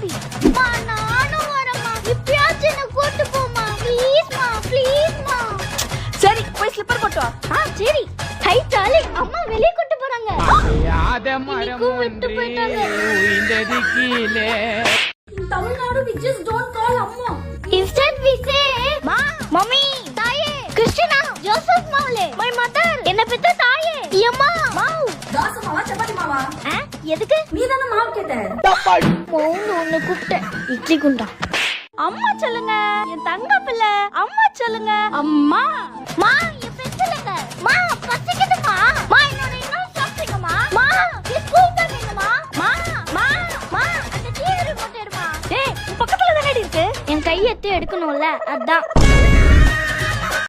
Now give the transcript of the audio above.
வாடி. மா நானும் வரேம்மா. இப்பயாச்சும் என்ன கூட்டி போமா. ப்ளீஸ்மா ப்ளீஸ்மா. சரி போய் ஸ்லிப்பர் போட்டு வா. சரி. ஹை சாலி, அம்மா வெளிய கூட்டி போறாங்க. மரம் விட்டு போயிட்டாங்க. உயிர்ந்தது கீழே. Tamil Nadu we just don't call அம்மா. Instead we say மா, மம்மி, தாயே, கிருஷ்ணா, ஜோசப் மாவுலே, my mother, என்ன பெத்த தாயே, அம்மா, மாவு. தோசை மாவா சப்பாத்தி மாவா? எதுக்கு? நீ தான மாவு கேட்ட. மௌன ஒண்ணு கூப்பிட்டேன். இட்லி குண்டா. அம்மா சொல்லுங்க. என் தங்க பிள்ளை. அம்மா சொல்லுங்க. அம்மா. மா, என் பெத்தலங்க. மா, பசிக்குதுமா. மா, என்னோட இன்னொரு சாப்பிடுங்கம்மா. மா, ப்ளீஸ் கூப்பிடுங்கம்மா. மா, மா, மா, அந்த டிவி ரிமோட் எடுமா. டேய், உன் பக்கத்துல தானே இருக்கு. என் கையெத்தி எடுக்கணும்ல, அதான்.